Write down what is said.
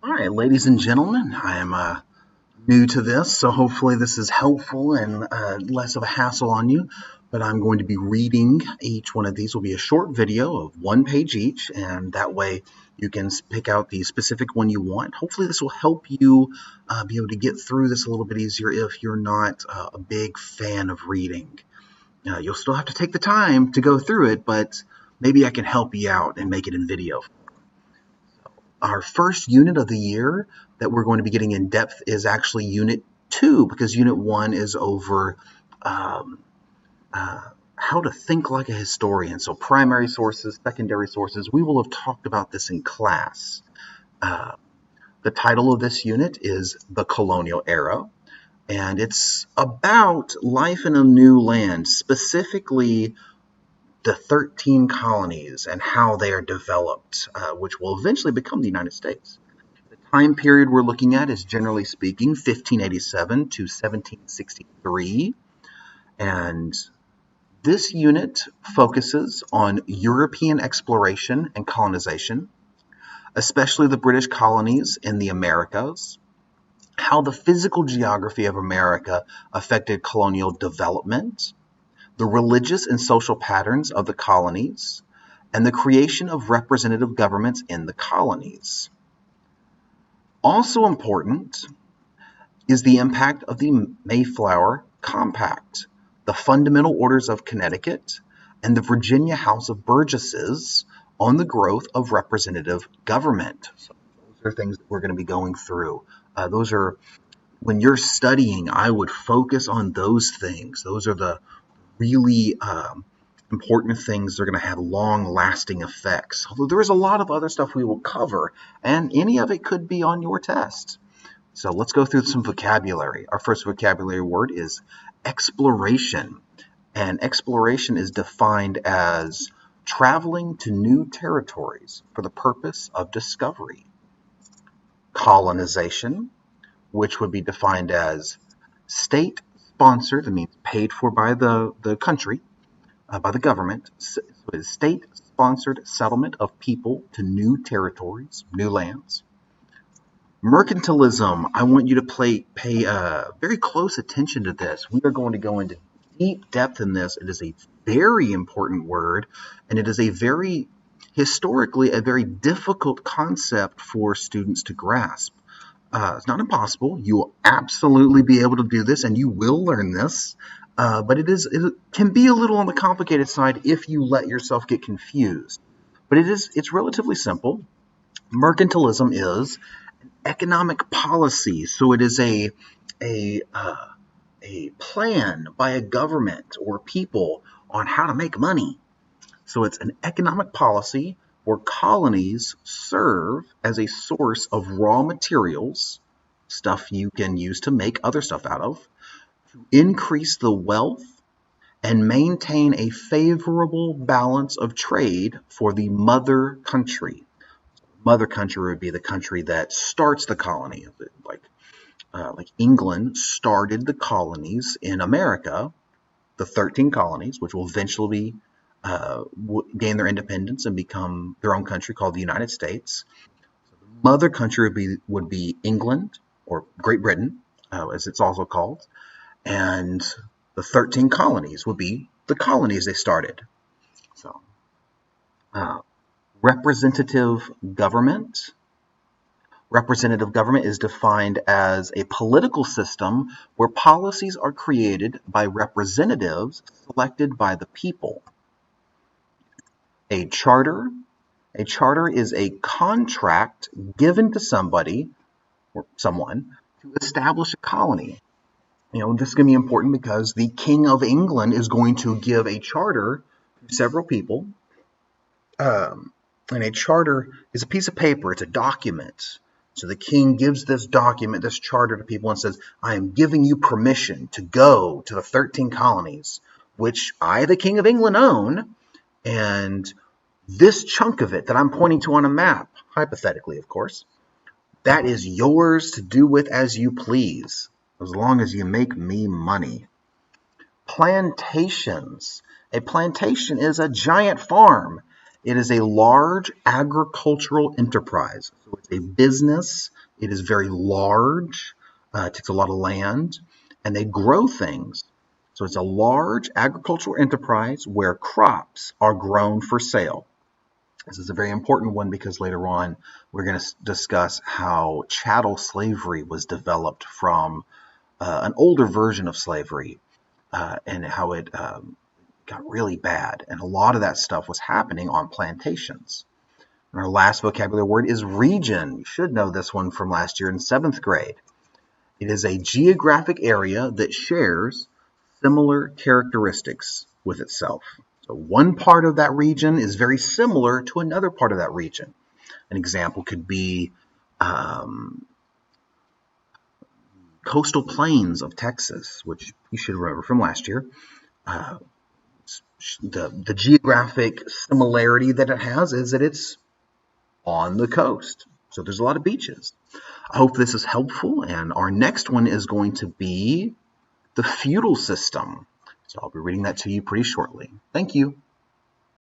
All right, ladies and gentlemen, I am new to this, so hopefully this is helpful and less of a hassle on you. But I'm going to be reading each one of these. Will be a short video of one page each, and that way you can pick out the specific one you want. Hopefully this will help you be able to get through this a little bit easier if you're not a big fan of reading. You'll still have to take the time to go through it, but maybe I can help you out and make it in video. Our first unit of the year that we're going to be getting in depth is actually Unit 2, because Unit 1 is over how to think like a historian. So primary sources, secondary sources, we will have talked about this in class. The title of this unit is The Colonial Era, and it's about life in a new land, specifically the 13 colonies and how they are developed, which will eventually become the United States. The time period we're looking at is, generally speaking, 1587 to 1763, and this unit focuses on European exploration and colonization, especially the British colonies in the Americas, how the physical geography of America affected colonial development, the religious and social patterns of the colonies, and the creation of representative governments in the colonies. Also important is the impact of the Mayflower Compact, the Fundamental Orders of Connecticut, and the Virginia House of Burgesses on the growth of representative government. So those are things that we're going to be going through. Those are, when you're studying, I would focus on those things. Those are the really important things. They're going to have long-lasting effects. Although there is a lot of other stuff we will cover, and any of it could be on your test. So let's go through some vocabulary. Our first vocabulary word is exploration. And exploration is defined as traveling to new territories for the purpose of discovery. Colonization, which would be defined as state-sponsored, that means paid for by the country, by the government. So it is state-sponsored settlement of people to new territories, new lands. Mercantilism, I want you to pay very close attention to this. We are going to go into deep depth in this. It is a very important word, and it is historically a very difficult concept for students to grasp. It's not impossible. You will absolutely be able to do this, and you will learn this. But it can be a little on the complicated side if you let yourself get confused. But it's relatively simple. Mercantilism is an economic policy, so it is a plan by a government or people on how to make money. So it's an economic policy where colonies serve as a source of raw materials, stuff you can use to make other stuff out of, to increase the wealth and maintain a favorable balance of trade for the mother country. Mother country would be the country that starts the colony. Like England started the colonies in America, the 13 colonies, which will eventually gain their independence and become their own country called the United States. So the mother country would be England, or Great Britain, as it's also called, and the 13 colonies would be the colonies they started. So, representative government. Representative government is defined as a political system where policies are created by representatives selected by the people. A charter. A charter is a contract given to somebody or someone to establish a colony. This is going to be important because the King of England is going to give a charter to several people. And a charter is a piece of paper. It's a document. So the king gives this document, this charter to people and says, I am giving you permission to go to the 13 colonies, which I, the King of England, own. And this chunk of it that I'm pointing to on a map, hypothetically, of course, that is yours to do with as you please, as long as you make me money. Plantations. A plantation is a giant farm. It is a large agricultural enterprise. So it's a business. It is very large. It takes a lot of land, and they grow things. So it's a large agricultural enterprise where crops are grown for sale. This is a very important one because later on we're going to discuss how chattel slavery was developed from an older version of slavery and how it got really bad. And a lot of that stuff was happening on plantations. And our last vocabulary word is region. You should know this one from last year in 7th grade. It is a geographic area that shares similar characteristics with itself. So one part of that region is very similar to another part of that region. An example could be coastal plains of Texas, which you should remember from last year. The geographic similarity that it has is that it's on the coast. So there's a lot of beaches. I hope this is helpful, and our next one is going to be the feudal system. So I'll be reading that to you pretty shortly. Thank you.